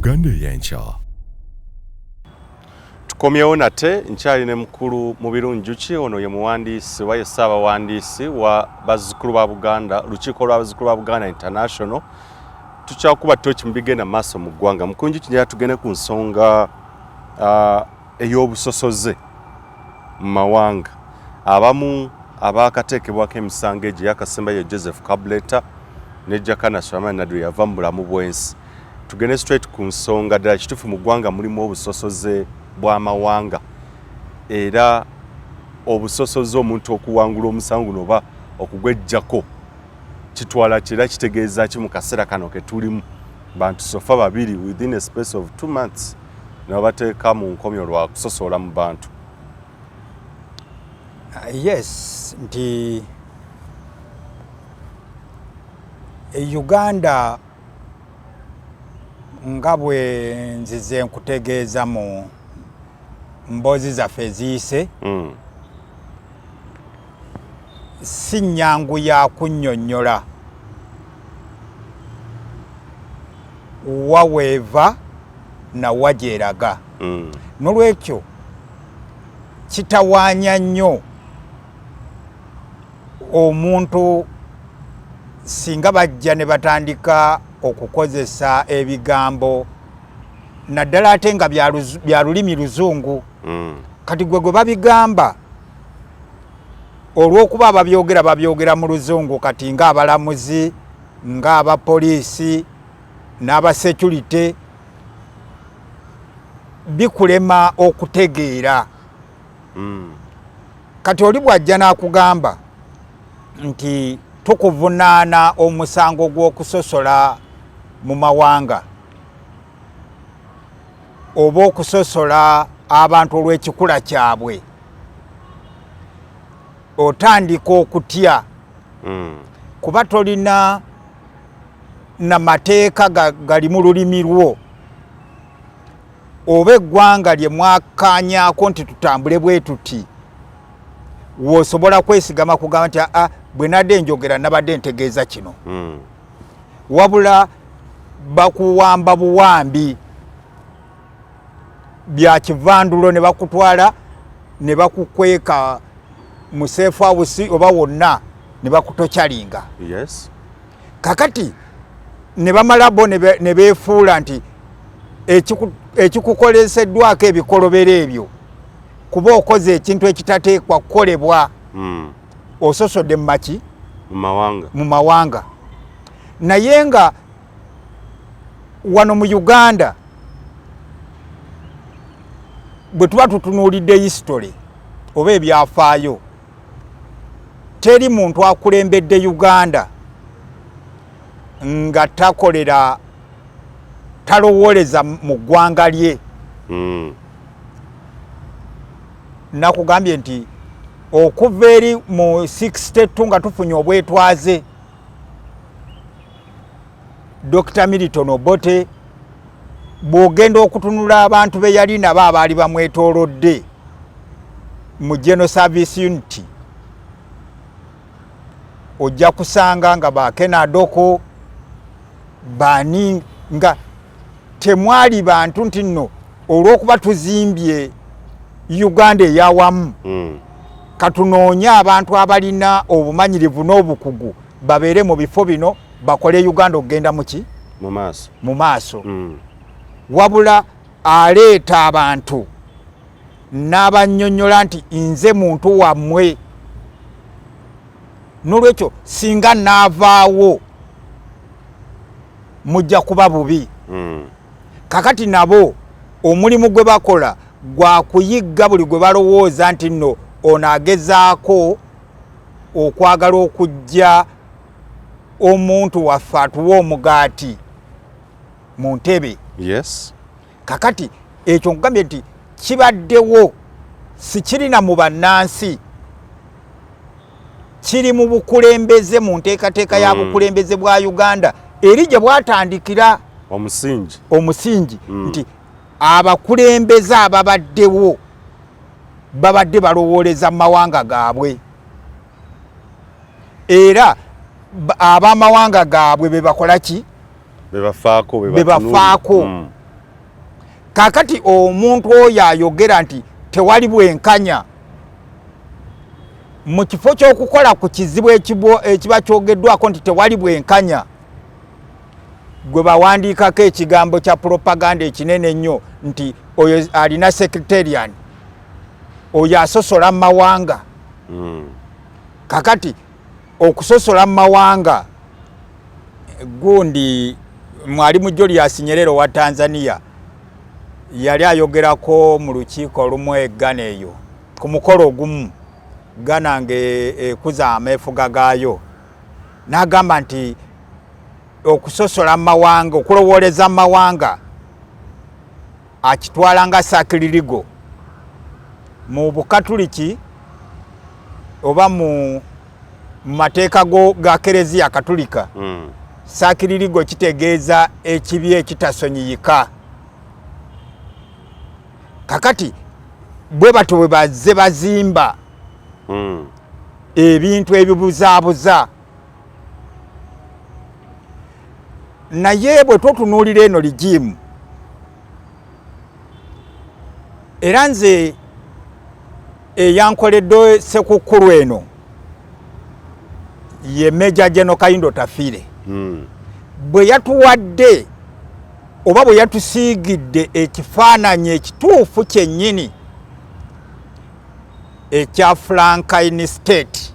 Uganda y'enkya. Tukomyewo nate nkyali ne mukulu Mubiru Njuki ono ye muwandiisi wa ssaabawandiisi wa Bazzukulu ba Buganda, Lukiiko lwa Bazzukulu ba Buganda International. Tukyakuba tochi mubigenda maaso mu ggwanga. Mukulu Njuki tugende ku nsonga ey'obusosoze mu mawanga. Abamu abaakateekebwako emisango egyo yakasembayo Joseph Kabuleta ne Jakana Swamani Nadu yava mu bulamu bw'ensi. Tugende straight ku nsonga ddala kituufu mu ggwanga mulimu obusosoze bw'amawanga era obusosoze omuntu okuwangula omusango guno oba okugwejjako kitwala kira kitegeeza ki mu kaseera kano ke tulimu bantu sofa babiri within a space of 2 months nabateeka mu nkomyo lwa kusosola mu bantu. Yes, nti Uganda nga bwe nzize nkutegeeza mu mbozi zaffe eziyise si nnyangu ya kunnyonnyola waweeva na wagyeraga. N'olwekyo kitawaanya nnyo omuntu singa bajja ne batandika okukozesa ebigambo naddala ate nga bya lulimi luzungu. Kati gwe babigamba olw'okuba babyogera mu luzungu kati ng'abalamuzi ng'abapoliisi n'abasecurity bikulema okutegeera. Kati oli bw'ajja n'akugamba nti tukuvunaana omusango gw'okusosola mu mawanga oba okusosola abantu olw'ekikula kyabwe, otandika okutya kuba tolina na mateeka gali mu lulimi lwo oba eggwanga lye mwakaanyaako nti tutambule bwe tuti, w'osobola kwesigama kugamba nti bwe nadde njogera nabadde ntegeeza kino. Wabula bakuwamba buwambi bya kivandulo ne bakutwala ne bakukweka mu safe house oba wonna ne bakutokyalinga. Yes. Kakati ne bamala bo ne beefuula nti ekikukoleseddwako ebikolobero ebyo kuba okoze ekintu ekitateekwa kukolebwa ososodde mu maki mu mawanga. Naye nga wano mu Uganda bwe tuba tutunuulidde history oba ebyafaayo, teri muntu akulembedde Uganda nga talowooleza mu ggwanga lye. Nakugambye nti okuva eri mu 62 nga tufunye obwetwaze, Dr. Milton Obote bw'ogenda okutunula abantu be yali nabo abaali bamwetoolodde mu Genocide Unity ojja kusanga nga bakenadoko Banne nga temwali bantu nti nno olw'okuba tuzimbye Uganda eyawamu katunoonye abantu abalina obumanyirivu n'obukugu babeere mu bifo bino bakole Uganda okugenda mu maaso. Wabula aleeta abantu n'abannyonnyola nti nze muntu wammwe, n'olwekyo singa naavaawo mujja kuba bubi. Kakati nabo omulimu gwe bakola gwa kuyigga buli gwe balowooza nti nno ono agezaako okwagala okujja omuntu waffe atuwa omugaati mu ntebe. Yes. Kakati ekyo nkugambye nti kibaddewo, si kirina mu bannansi, kiri mu bukulembeze, mu nteekateeka ya bukulembeze bwa Uganda eri gye bwatandikira omusingi nti abakulembeze ababaddewo babadde balowooleza mu mawanga gaabwe era ab'amawanga gaabwe be bakola ki? Bebafaako. kakati omuntu oyo ayogera nti tewali bwenkanya mu kifo ky'okukola ku kizibu ekiba kyogeddwako nti tewali bwenkanya, gwe bawandiikako ekigambo kya propaganda ekinene ennyo nti oyo alina secretarian, oyo asosola mu mawanga. Kakati okusosola mu mawanga, gundi Mwalimu Julius Nyerere wa Tanzania yali ayogerako mu lukiiko olumu Ggana eyo ku mukolo ogumu, Ggana ekuza ameefuga gaayo, n'agamba nti okusosola mu mawanga, okulowooleza mu mawanga akitwala nga sakiririgo mu Bukatuliki oba mu mateeka ga Kereziya Katulika. Sakiririgo kitegeeza ekibi ekitasonyiyika. Kakati bwe batyo bwe bazze bazimba ebintu ebibuzaabuza. Naye bwe twotunuulira eno ligimu, era nze eyankoledde Ssekukkulu eno ye Major General Kayindo Tafire. Bwe yatuwadde oba bwe yatusiigidde ekifaananyi ekituufu kyennyini ekya Frankain State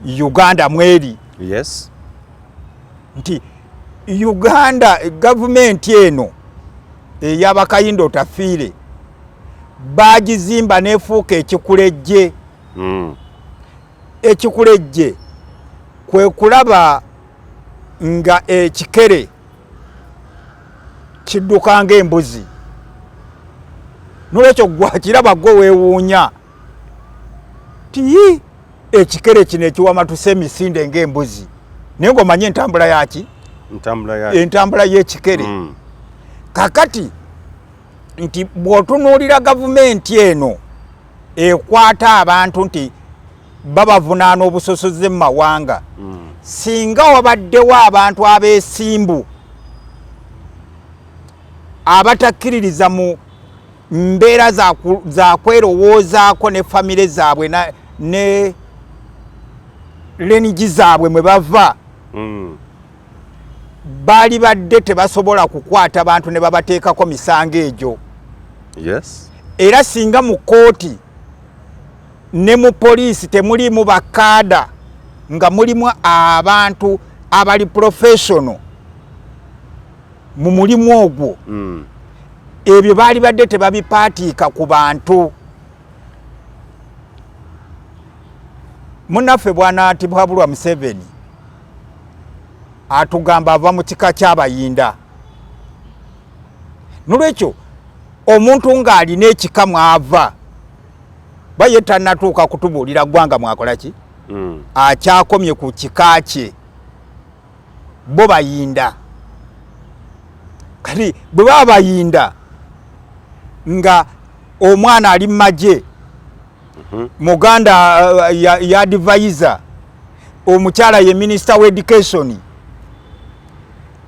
Uganda mweri. Yes. Nti Uganda gavumenti eno ey'Abakayindo Tafire bagizimba nefuuka ekikulejje. Ekikulejje kwe kulaba nga ekikere kidduka ng'embuzi. Nolwekyo gwakiraba gwe weewuunya ti ekikere kino ekiwamatuse emisinde ng'embuzi, naye ng'omanye entambula yaki? Entambula y'ekikere. Kakati nti bw'otunuulira gavumenti eno ekwata abantu nti babavunaana obusosoze mu mawanga, singa wabaddewo abantu abeesimbu abatakkiririza mu mbeera za kwerowoozaako ne famire zaabwe ne lenigi zaabwe mwe bava, baali badde tebasobola kukwata bantu ne babateekako misango egyo. Yes. Era singa mu kooti ne mu poliisi temulimu bakaada, nga mulimu abantu abali professional mu mulimu ogwo, ebyo baali badde tebabipaatiika ku bantu. Munnaffe bw'anaatibwa Bulwa Museveni atugamba ava mu kika ky'Abayinda. Nolwekyo omuntu ng'alina ekika mwava baye tannatuuka kutubuulira ggwanga mwakola ki? Akyakomye ku kika kye, bo Bayinda. Kati bwe baba Bayinda nga omwana ali mu magye, Muganda ya advisor, omukyala ye Minister wa Education,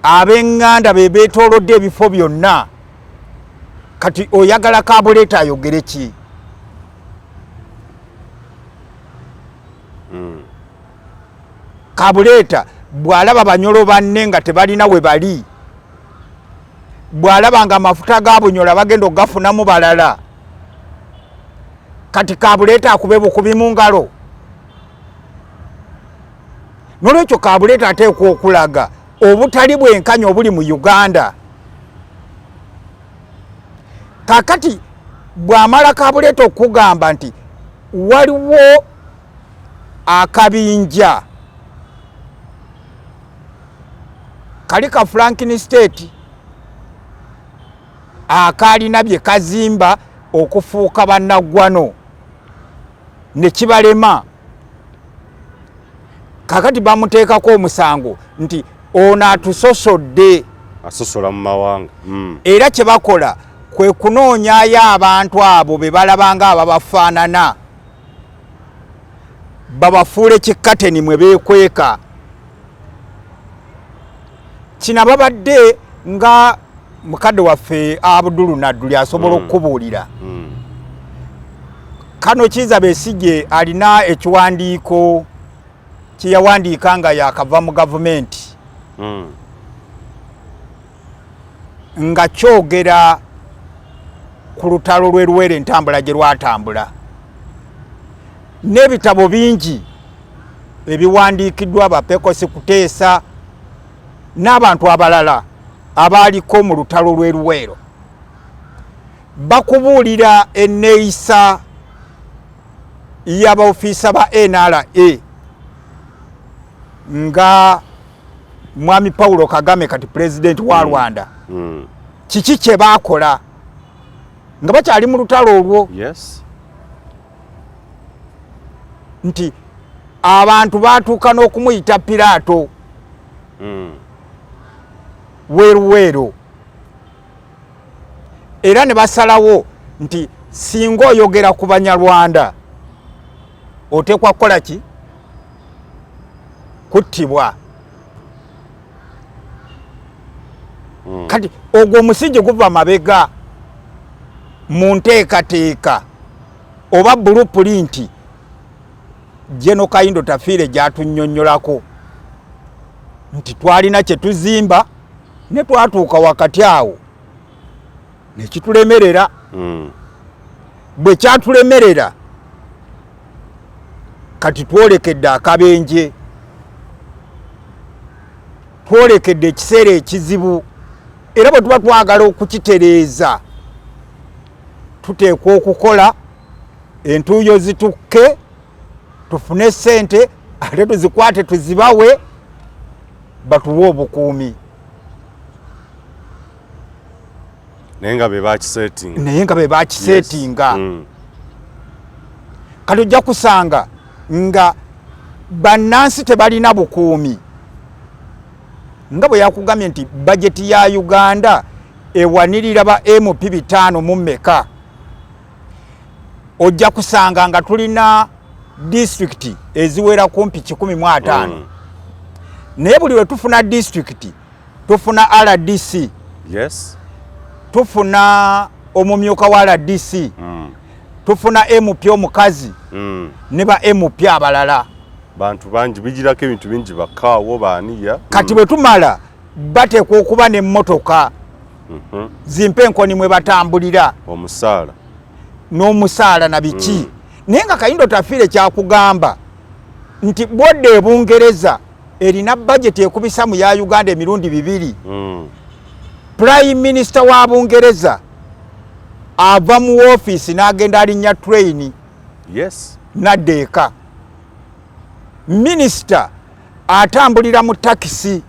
ab'Enganda be beetoolodde ebifo byonna, kati oyagala Kabuleeta ayogere ki? Kabuleeta bw'alaba Banyolo banne nga tebalina we bali, bw'alaba nga amafuta ga Bunyola bagenda okugafunamu balala, kati Kabuleeta akube bukubi mu ngalo. Nolwekyo Kabuleeta ateekwa okulaga obutali bwenkanya obuli mu Uganda. Kakati bw'amala Kabuleeta okugamba nti waliwo akabinja kali ka Frankain State akaalina bye kazimba okufuuka bannaggwano ne kibalema, kakati bamuteekako omusango nti ono atusosodde, asosola mu mawanga. Era kye bakola kwe kunoonyayo abantu abo be balabanga ababafaanana babafuule kikkateni mwe beekweka. Kino babadde nga mukadde waffe Abdul Naduli asobola okubuulira kano Kizza Besigye alina ekiwandiiko kye yawandiika nga yakava mu gavumenti nga kyogera ku lutalo lw'Eluwere entambula gye lwatambula n'ebitabo bingi ebiwandiikiddwa Bapekosi Kuteesa n'abantu abalala abaaliko mu lutalo lw'Eluwero bakubuulira enneeyisa y'abaofiisa ba NRA nga Mwami Paulo Kagame kati president wa Rwanda kiki kye baakola nga bakyali mu lutalo olwo nti abantu baatuuka n'okumuyita Piraato w'Eluweero era ne basalawo nti singa oyogera ku Banyarwanda oteekwa kukola ki? Kuttibwa. Kati ogwo omusingi guva mabega mu nteekateeka oba blueprint Genocide tafiire gy'atunnyonnyolako nti twalina kye tuzimba ne twatuuka wakati awo ne kitulemerera bwe kyatulemerera kati twolekedde akabenje twolekedde ekiseera ekizibu era bwe tuba twagala okukitereeza tuteekwa okukola entuuyo zitukke tufune ssente ate tuzikwate tuzibawe batuwe obukuumi naye nga be bakiseetinga kati ojja kusanga nga bannansi tebalina bukuumi nga bwe yakugambye nti bajeti ya Uganda ewanirira ba MP 5 mu mmeka ojja kusanga nga tulina district eziwera kumpi 15 naye buli we tufuna district tufuna RDC tufuna omumyuka wa RDC tufuna MP omukazi ne ba MP abalala bantu bangi bijirako ebintu bingi bakaawo baaniya kati bwe tumala bateekwa okuba n'emmotoka zimpe enkoni mwe batambulira n'omusaala na biki naye nga Kayindo tafiire kyakugamba nti bwodde e Bungereza erina budget ekubisa mu ya Uganda emirundi 2 Prime Minister wa Bungereza ava mu office n'agenda alinnya train n'addeeka Minister atambulira mu taxi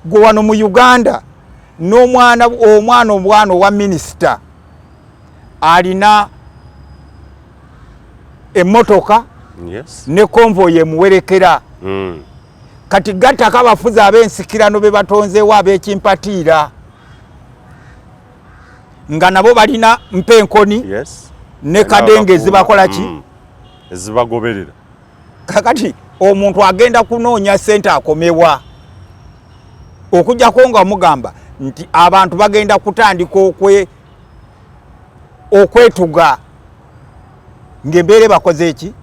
gwe wano mu Uganda n'omwana wa minister alina emmotoka ne convoy emuwerekera kati gattako abafuzi ab'ensikirano be batonzeewo ab'ekimpatiira nga nabo balina mpenkoni ne kadenge ezibakola ki ezibagoberera kakati omuntu agenda kunoonya ssente akomewa okujjako nga mugamba nti abantu bagenda kutandika okwetuga ng'embeere bakoze eki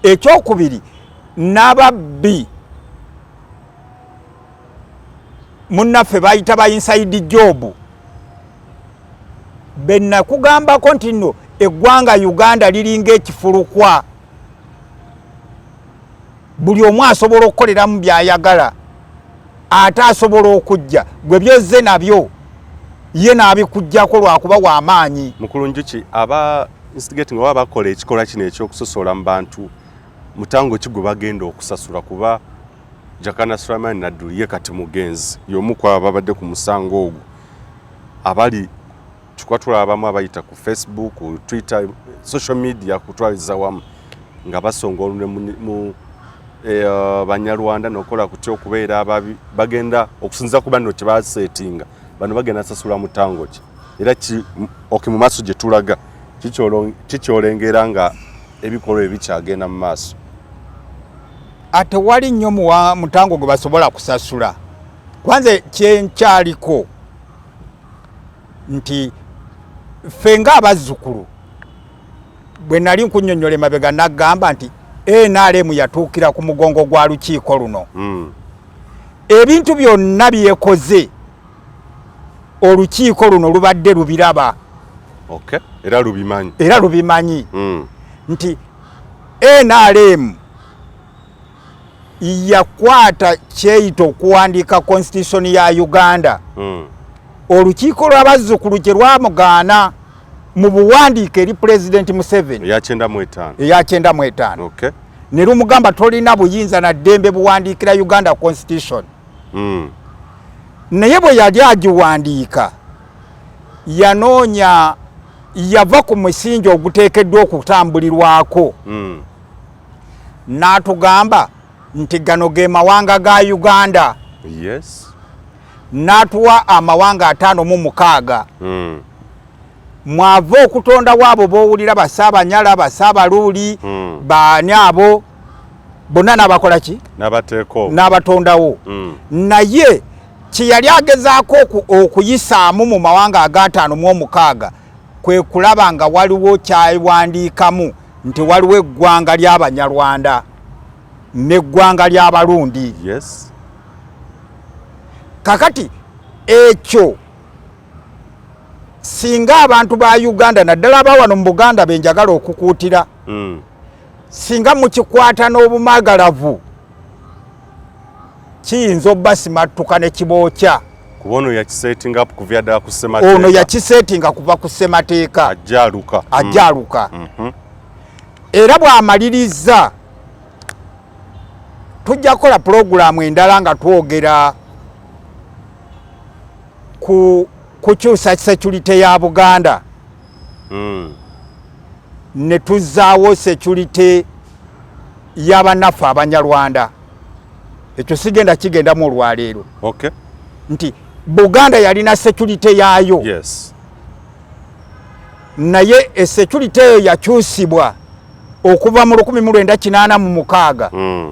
ekyokubiri n'ababbi munnaffe bayita ba inside job bennakugambako nti nno eggwanga Uganda liringa ekifulukwa buli omu asobola okukoleramu by'ayagala ate asobola okujja gwe byozze nabyo ye n'abikujjako lwakuba w'amaanyi. Mukulu Njuki aba instigating oba bakola ekikola kino ekyokusosola mu bantu mutango ki gwe bagenda okusasula kuba Jakana Sulaiman Nadduli ye kati mugenzi y'omu ku ababadde ku musango ogwo abali tukwatula abamu abayita ku Facebook, ku Twitter, social media kutwaliza wamu nga basongola mu Banyarwanda nokola kutya okubeera ababi bagenda okusinza kuba nno kyebasetinga bano bagenda sasula mutango ki era mu maaso gye tulaga kikyolengera nga ebikolwa ebikyagenda mu maaso ate wali nnyo mutango gwe basobola kusasula kwanze kyenkyaliko nti ffe ng'abazzukulu bwe nali nkunnyonnyola emabega naggamba nti NRM yatuukira ku mugongo gwa lukiiko luno. Ebintu byonna byekoze olukiiko luno lubadde lubiraba. Okay. Era lubimanyi. Nti NRM yakwata kyeyita okuwandiika constitution ya Uganda. Olukiiko lw'abazzukulu kye lwamugaana mu buwandiike eri President Museveni. Ya 95. Ya 95. Okay. Ne lumugamba tolina buyinza na ddembe buwandiikira Uganda constitution. Naye bwe yali agiwandiika yanoonya yava ku musingi oguteekeddwa okutambulirwako. N'atugamba nti gano ge mawanga ga Uganda. Yes. N'atuwa amawanga 56. Mwava okutonda waabo b'owulira Basaabanyala, Basaabaluuli, Banne abo bonna n'abakola ki? N'abatondawo. Naye kye yali agezaako okuyisaamu mu mawanga aga 56 kwe kulaba nga waliwo kyawandiikamu nti waliwo eggwanga ly'Abanyarwanda n'eggwanga ly'Abarundi. Yes. Kakati ekyo singa abantu ba Uganda naddala abawano mu Buganda benjagala okukuutira, singa mukikwata n'obumagalavu kiyinza obbasimattuka ne kibookya. Kuba ono yakisetinga kuvya ddala ku ssemateeka. Ono yakisetinga kuva ku ssemateeka. Ajjaaluka. Era bw'amaliriza tujja kukola pulogulaamu endala nga twogera ku kukyusa security ya Buganda. Ne tuzzaawo security y'abannaffe Abanyarwanda. Ekyo kigenda mu olwaleero. Okay. Nti Buganda yalina security yaayo. Yes. Naye security eyo yakyusibwa okuva mu 1986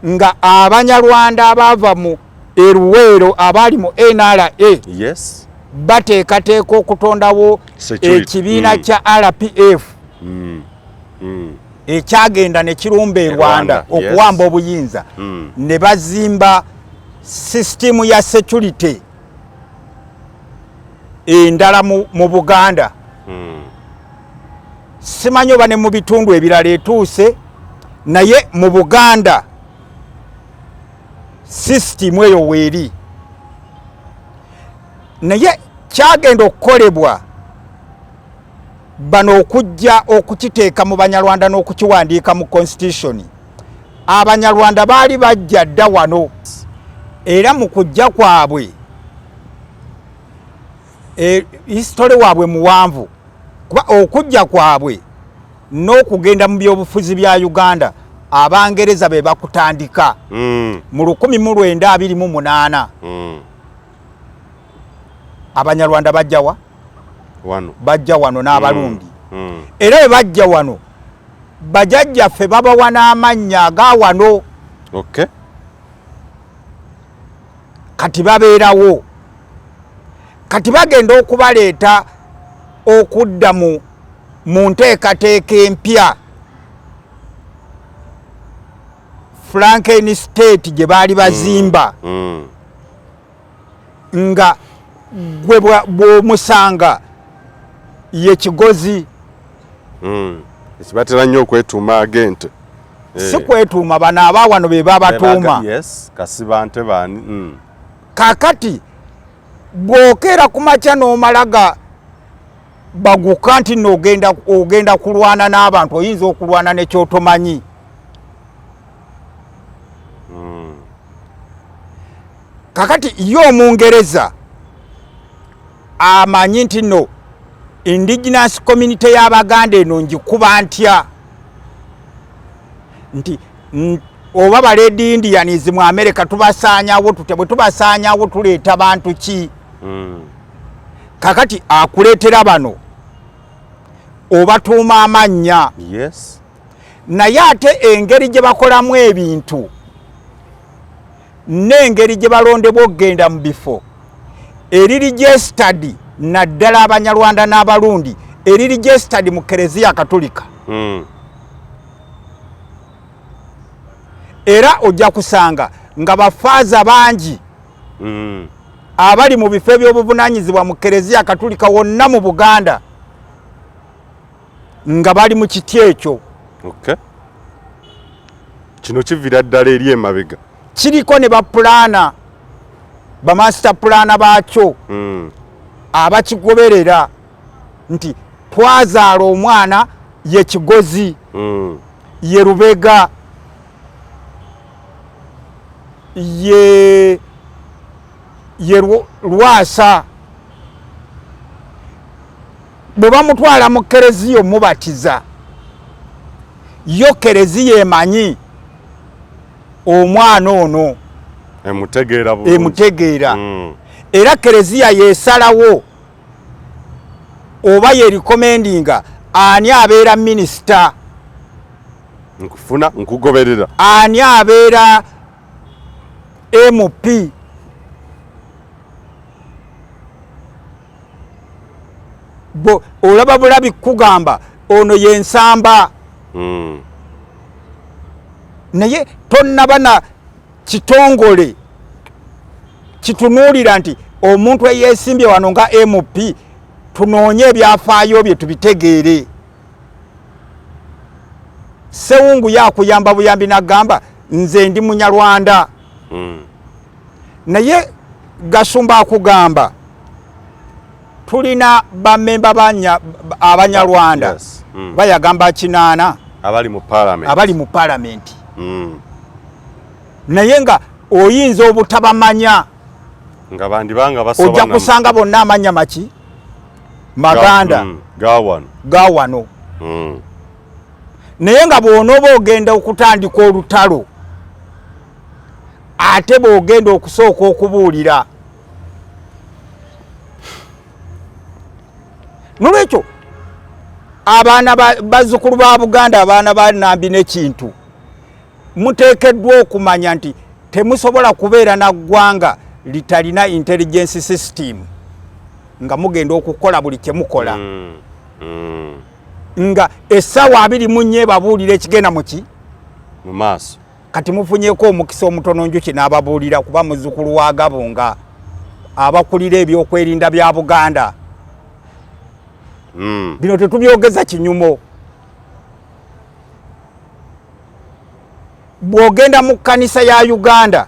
nga Abanyarwanda abaava mu Luweero abali mu NRA. Yes. Bateekateeka okutondawo ekibiina kya RPF ekyagenda ne kirumba e Rwanda okuwamba obuyinza. Ne bazimba system ya security endala mu Buganda. Simanyi oba ne mu bitundu ebirala etuuse, naye mu Buganda system eyo weeri. Naye kyagenda okukolebwa bano okujja okukiteeka mu Banyarwanda n'okukiwandiika mu constitution. Abanyarwanda baali bajja dda wano, era mu kujja kwabwe history waabwe muwanvu, kuba okujja kwabwe n'okugenda mu byobufuzi bya Uganda Abangereza be bakutandika mu 1928. Abanyarwanda bajja wano n'Abarundi. Era bwe bajja wano bajjajjaffe babawa n'amannya aga wano. Okay. Kati babeerawo. Kati bagenda okubaleeta okudda mu nteekateeka empya. Franken State gye baali bazimba. Nga gwe bw'omusanga ye kigozi. Ekibatera nnyo okwetuuma agente. Si kwetuuma, bano abawano be babatuuma. Yes, kasiba nte baani. Kakati bw'okeera ku makya n'omalaga baguka nti ogenda kulwana n'abantu, oyinza okulwana ne kyotomanyi. Kakati yo Omungereza amanyi nti no indigenous community y'Abaganda eno ngikuba ntya, nti oba ba Red Indians mu America tubasaanyawo tutya, bwe tubasaanyawo tuleeta bantu ki? Kakati akuleetera bano obatuuma amannya. Yes. Naye ate engeri gye bakolamu ebintu n'engeri gye balondebwa okugenda mu bifo eriregistered naddala Abanyarwanda n'Abarundi eriregistered mu Kereziya Katolika. Era ojja kusanga nga bafaaza bangi abali mu bifo eby'obuvunaanyizibwa mu Kereziya Katolika wonna mu Buganda nga bali mu kiti ekyo. Okay. Kino kivira ddala eri emabega. Kiriko ne bapulaana bamaster pulaana baakyo abakigoberera nti twazaala omwana ye Kigozi ye Lubega ye Lwasa bwe bamutwala mu Kereziya omubatiza yo Kereziya emanyi omwana ono emutegeera era Kereziya yesalawo oba ye recommendinga ani abeera minisita nkufuna nkugoberera ani abeera MP bo olaba bulabi kugamba ono yensamba naye tonnabana kitongole kitunuulira nti omuntu eyesimbye wano nga MP tunoonye ebyafaayo bye tubitegeere. Sewungu yakuyamba buyambi nagamba nze ndi Munyarwanda naye Gashumba akugamba tulina bamemba Abanyarwanda bayagamba 8 abali mu parliament naye nga oyinza obutabamanya nga bandi banga basoba ojja kusanga bonna amanya maki Maganda gawano naye nga bw'onooba ogenda okutandika olutalo ate bw'ogenda okusooka okubuulira nolwekyo abaana bazzukulu ba Buganda abaana ba Nambi n'ekintu muteekeddwa okumanya nti temusobola kubeera na ggwanga litalina intelligence system nga mugenda okukola buli kye mukola nga essaawa 24 babuulira ekigenda muki mu maaso kati mufunyeeko omukisa omutono Njuki n'ababuulira kuba muzzukulu wa Gabonga abakulira ebyokwerinda bya Buganda. Bino tetubyogeza kinyumo. Bw'ogenda mu kkanisa ya Uganda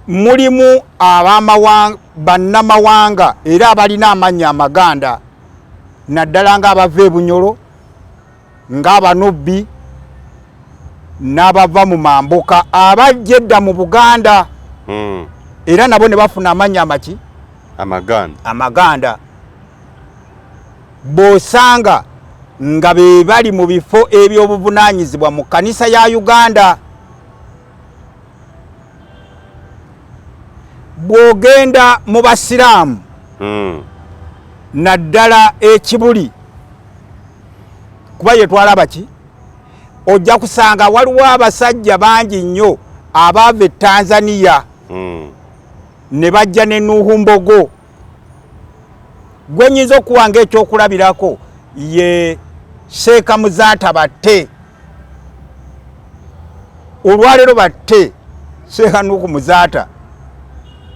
mulimu bannamawanga era abalina amannya Amaganda naddala ng'abava e Bunyoro ng'Abanobbi n'abava mu Mambuka abajja edda mu Buganda era nabo ne bafuna amannya amaki Amaganda bosanga nga be bali mu bifo eby'obuvunaanyizibwa mu kkanisa ya Uganda. Bw'ogenda mu Basiraamu naddala ekibuli kuba ye twalaba ki ojja kusanga waliwo abasajja bangi nnyo abaava e Tanzania ne bajja ne Nuhu Mbogo. Gwe nnyinza okuwanga ekyokulabirako ye Sheeka Muzaata batte olwaleero batte Sheeka Nuhu Muzaata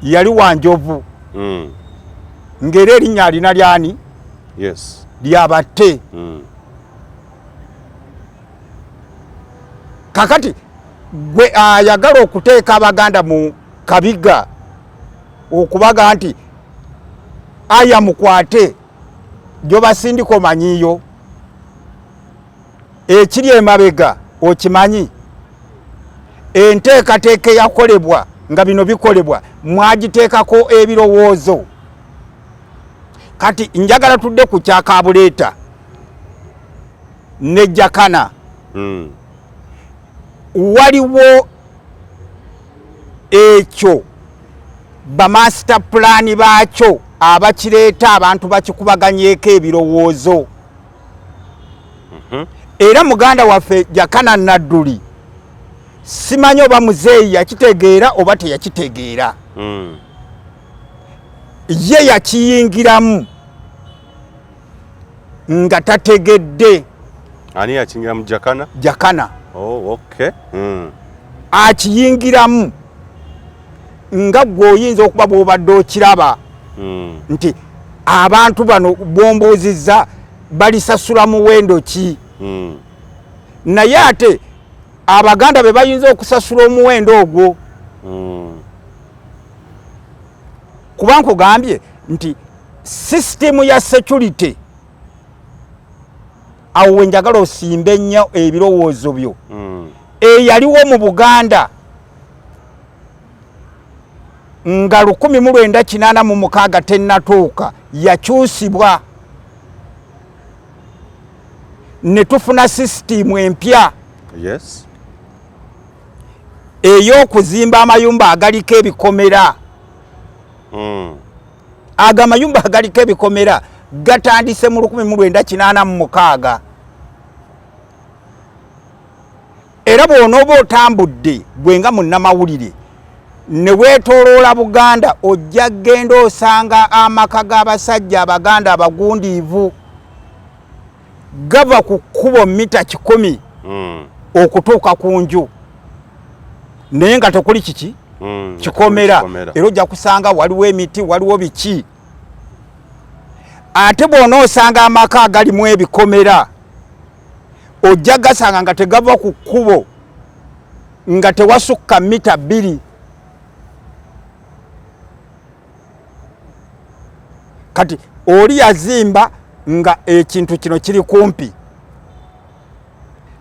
yali Wanjovu ng'era erinnya alina lyani lyabatte. Kakati gwe ayagala okuteeka Abaganda mu kabiga okubaga nti aya mukwate gy'obasindika omanyiyo ekiri emabega okimanyi enteekateeka eyakolebwa nga bino bikolebwa mwagiteekako ebirowoozo. Kati njagala tudde ku kyakabuleeta ne Jakana waliwo ekyo bamaster plan baakyo abakireeta abantu bakikubaganyeeko ebirowoozo. Era muganda waffe Jakana Nadduli simanyi oba muzeeyi yakitegeera oba teyakitegeera. Ye yakiyingiramu nga tategedde. Ani yakiyingira mu Jakana? Jakana. Oh, okay. Akiyingiramu nga gwe oyinza okuba bw'obadde okiraba nti abantu bano bombuuzizza balisasula muwendo ki. Naye ate Abaganda be bayinza okusasula omuwendo ogwo. Kuba nkugambye nti sisitemu ya security awo wenjagala osimbe nnyo ebirowoozo byo. Eyaliwo mu Buganda nga 1986 tennatuuka yakyusibwa ne tufuna sisitemu empya. Yes. Ey'okuzimba amayumba agaliko ebikomera. Aga amayumba agaliko ebikomera gatandise mu 1986. Era bw'onooba otambudde gwenga munnamawulire ne weetooloola Buganda ojja genda osanga amaka g'abasajja Abaganda abagundiivu gava ku kkubo mita 100 okutuuka ku nju naye nga tekuli kiki kikomera. Era ojja kusanga waliwo emiti waliwo biki. Ate bw'onoosanga amaka agalimu ebikomera ojja gasanga nga tegava ku kkubo nga tewasukka mita 2. Kati oli yazimba nga ekintu kino kiri kumpi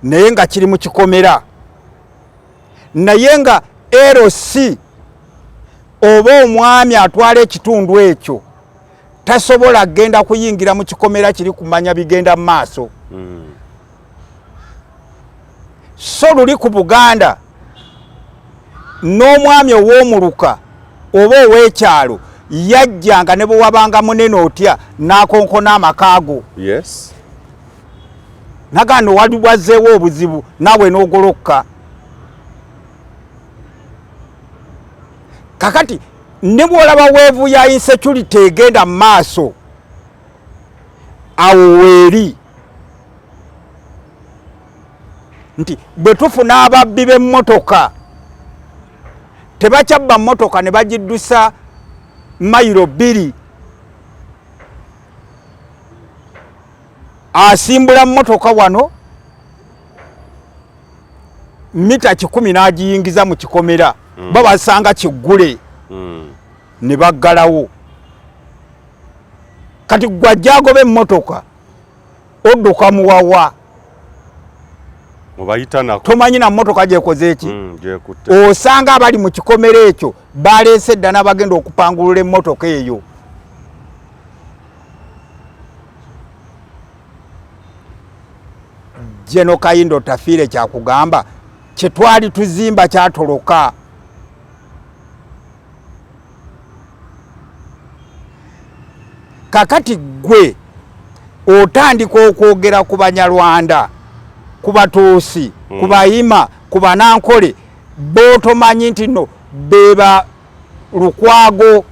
naye nga kiri mu kikomera, naye nga LC oba omwami atwala ekitundu ekyo tasobola genda kuyingira mu kikomera kiri kumanya bigenda mu maaso. So luli ku Buganda n'omwami ow'omuluka oba ow'ekyalo yajjanga ne bwe wabanga munene otya n'akonkona amakaago. Yes. Nagano waliwazeewo obuzibu nawe n'ogolokka. Kakati ne bw'olaba weevu ya insecurity egenda mu maaso awo weeri nti bwe tufuna ababbi b'emmotoka tebakyabba mmotoka ne bagiddusa mayiro 2 asimbula mmotoka wano mita 10 n'agiyingiza mu kikomera babasanga kiggule ne baggalawo. Kati gwajjagoba emmotoka odduka muwawa tomanyi na mmotoka gyekoze eki. Osanga abali mu kikomera ekyo baleese dda n'abagenda okupangulula emmotoka eyo. Jeno Kayindo tafiire kyakugamba kye twali tuzimba kyatoloka. Kakati gwe otandika okwogera ku Banyarwanda, ku Batuusi, ku Bayima, ku Banankole b'otomanyi nti nno beba Lukwago,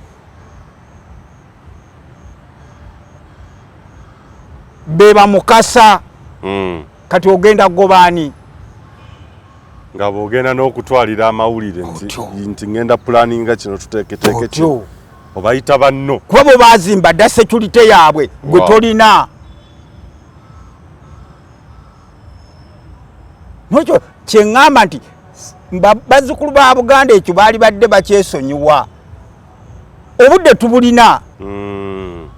beba Mukasa. Kati ogenda gobaani nga bw'ogenda n'okutwalira amawulire nti ngenda pulaninga kino tuteeketeeke kino obayita banno kuba bo bazimba dda security yaabwe gwe tolina. Nokyo kyeŋŋamba nti bazzukulu ba Buganda ekyo baali badde bakyesonyiwa. Obudde tubulina.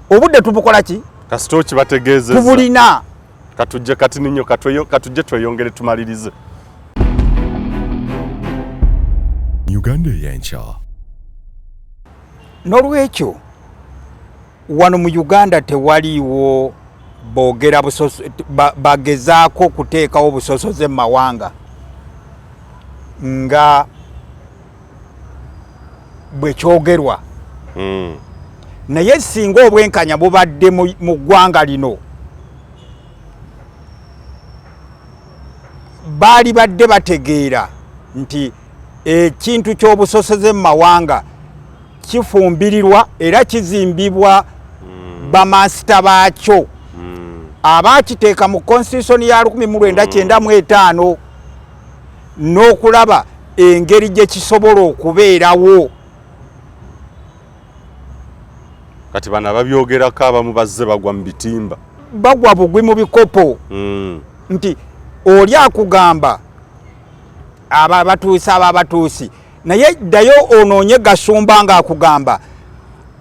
Obudde tubukola ki? Kasita okibategeezezza. Tubulina. Katujje kati ninyo katujje tweyongere tumalirize. Uganda y'enkya. N'olwekyo wano mu Uganda tewaliiwo boogera bagezaako kuteekawo busosoze mu mawanga nga bwe kyogerwa. Naye singa obwenkanya bubadde mu ggwanga lino baali badde bategeera nti ekintu ky'obusoseze mu mawanga kifumbirirwa era kizimbibwa bamansita baakyo abaakiteeka mu constitution ya 1995 n'okulaba engeri gye kisobola okubeerawo. Kati bano ababyogerako abamu bazze bagwa mu bitimba, bagwa bugwi mu bikopo nti oli akugamba abatuusi naye ddayo onoonye Gashumba nga akugamba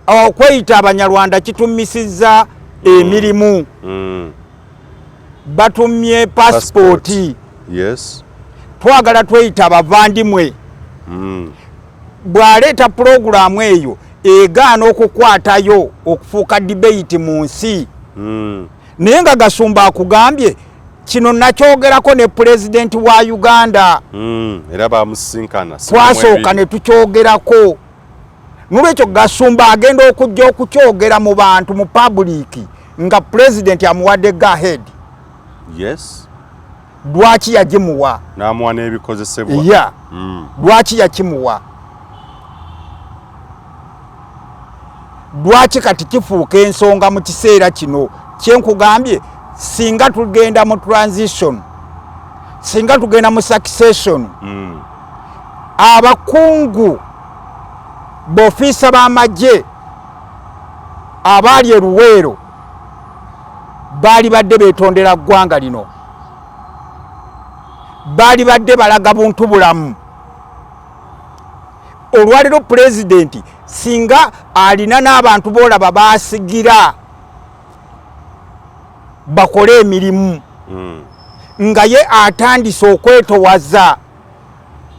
okweyita Abanyarwanda kitumisiza emirimu batumye passport. Yes. Twagala tweyita abavandimwe. Bw'aleeta programu eyo egaana okukwatayo okufuuka debate mu nsi. Naye nga Gashumba akugambye kino nakyogerako ne President wa Uganda. Era bamusinkana. Twasooka ne tukyogerako. Nolwekyo Gashumba agenda okujja okukyogera mu bantu mu public nga President amuwadde go ahead. Yes. Lwaki yagimuwa? N'amuwa n'ebikozesebwa. Yeah. Lwaki yakimuwa? Lwaki kati kifuuka ensonga mu kiseera kino kyenkugambye singa tugenda mu transition, singa tugenda mu succession, abakungu b'ofiisa b'amagye abaali e Luweero baali badde beetondera ggwanga lino, baali badde balaga buntu bulamu. Olwaliro Pulezidenti singa alina n'abantu boolaba baasigira bakole emirimu nga ye atandise okwetowaza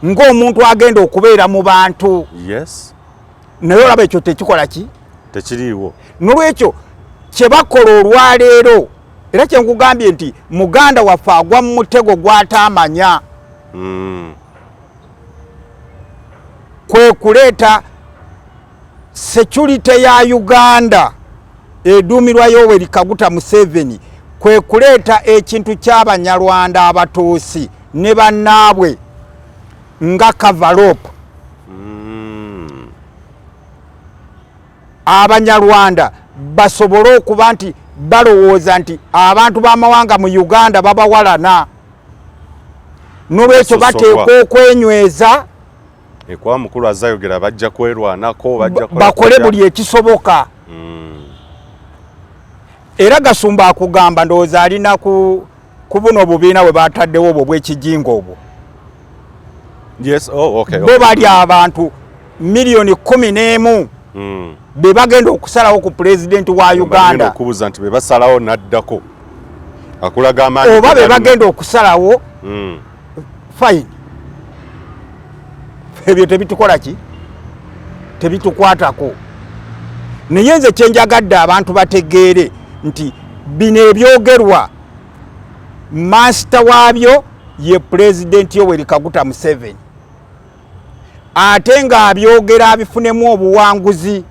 ng'omuntu agenda okubeera mu bantu. Yes. Naye olaba ekyo tekikola ki? Tekiriiwo. Nolwekyo kye bakola olwaleero era kye nkugambye nti muganda waffe agwa mu mutego gw'ataamanya. Kwe kuleeta security ya Uganda eduumirwa Yoweri Kaguta Museveni, kwe kuleeta ekintu ky'Abanyarwanda abatuusi ne bannaabwe nga Kavalopu. Abanyarwanda basobole okuba nti balowooza nti abantu b'amawanga mu Uganda babawalana. Nolwekyo bateekwa okwenyweza ekwa mukulu azayogera bajja kwerwanako, bajja bakole buli ekisoboka. Era Gashumba akugamba ndowooza alina ku buno obubiina bwe bataddewo obwo bw'ekijingo obwo. Yes. Oh, okay. Bo bali abantu milioni 11 be bagenda okusalawo ku President wa Uganda. Okubuza nti be basalawo naddako akulaga amaanyi oba be bagenda okusalawo fine. Ebyo tebitukola ki? Tebitukwatako. Naye nze kyenjagadde abantu bategeere nti bino ebyogerwa master waabyo ye President Yoweri Kaguta Museveni, ate nga abyogera abifunemu obuwanguzi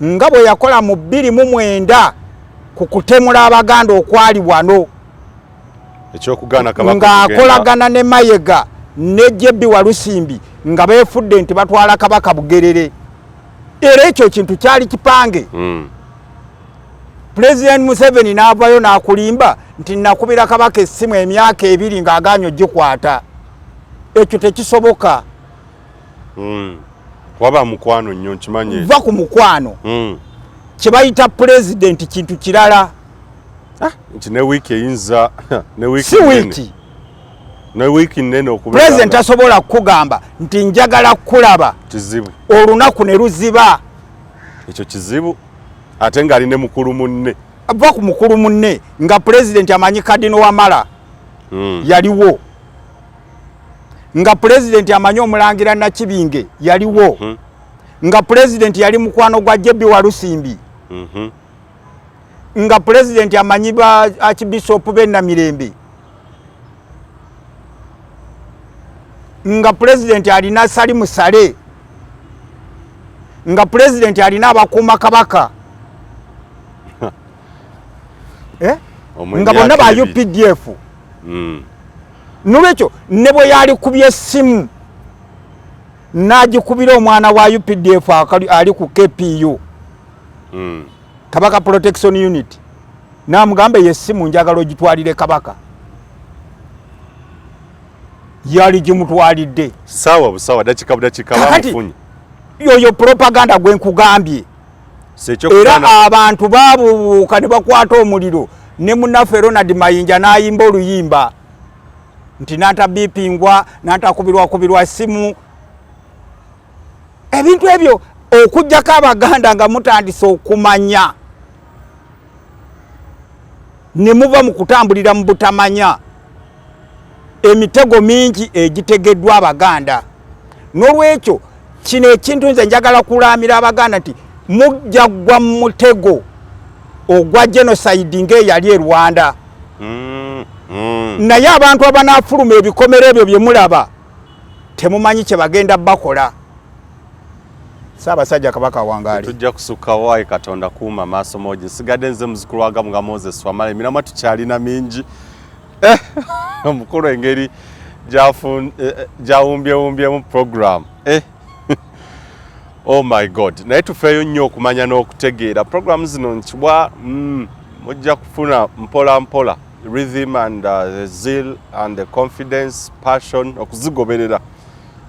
nga bwe yakola mu 2009 ku kutemula Abaganda okwali wano, ekyokugaana Kabaka ng'akolagana ne Mayega ne Jebbi Walusimbi nga beefudde nti batwala Kabaka Bugerere. Era ekyo kintu kyali kipange. President Museveni n'avayo n'akulimba nti nakubira Kabaka essimu emyaka 2 ng'agaanyo gikwata. Ekyo tekisoboka. Waba mukwano nnyo nkimanye. Va ku mukwano. Kye bayita President kintu kirala. Nti ne wiiki eyinza ne wiiki si wiiki. Ne wiiki nnene okubeera. President asobola kugamba nti njagala kulaba. Kizibu. Olunaku ne luziba. Ekyo kizibu. Ate nga ali ne mukulu munne. Va ku mukulu munne nga President amanyi Kadino Wamala yaliwo, nga President amanyi Omulangira Nakibinge yaliwo, nga President yali mukwano gwa Jebbi Walusimbi, nga President amanyi ba Archbishop Benna Mirembe, nga President alina Salimu Sale, nga President alina abakuuma Kabaka. Nga bonna ba UPDF. nolwekyo ne bwe yali kubye essimu n'agikubira omwana wa UPDF ali ku KPU Kabaka Protection Unit n'amugamba yessimu njagala ogitwalire Kabaka yali gimutwalidde sawa busawa dakika bamufunye yoyo propaganda gwe nkugambye era abantu babuuka ne bakwata omuliro ne munnaffe Ronald Mayinja n'ayimba oluyimba nti nantabipingwa nantakubirwa simu ebintu ebyo okujjako Abaganda nga mutandise okumanya ne muva mu kutambulira mu butamanya emitego mingi egitegeddwa Abaganda n'olwekyo kino ekintu nze njagala kulamira Abaganda nti mujja gwa mu mutego ogwa genocide ng'eyali e Rwanda naye abantu abanafuluma ebikomero ebyo bye mulaba temumanyi kye bagenda bakola. Ssaabasajja Kabaka wangaali tujja kusukka waayi Katonda kuuma maaso moji nsigadde nze muzukulu wa Gamu nga Moses Wamala emiramwa tukyalina mingi omukulu engeri gyawumbyewumbyemu program oh my God naye tufeeyo nnyo okumanya n'okutegeera program zino nkibwa mujja kufuna mpola mpola rhythm and the zeal and the confidence passion okuzigoberera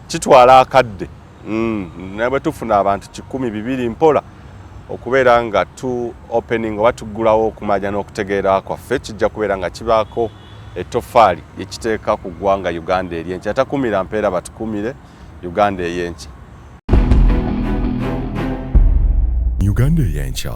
kitwala akadde naye bwe tufuna abantu 100-200 mpola okubeera nga tu opening oba tuggulawo okumanya n'okutegeera kwaffe kijja kubeera nga kibaako ettofaali ekiteeka ku ggwanga Uganda eryenkya takumira mpeera batukumire Uganda ey'enkya Uganda ey'enkya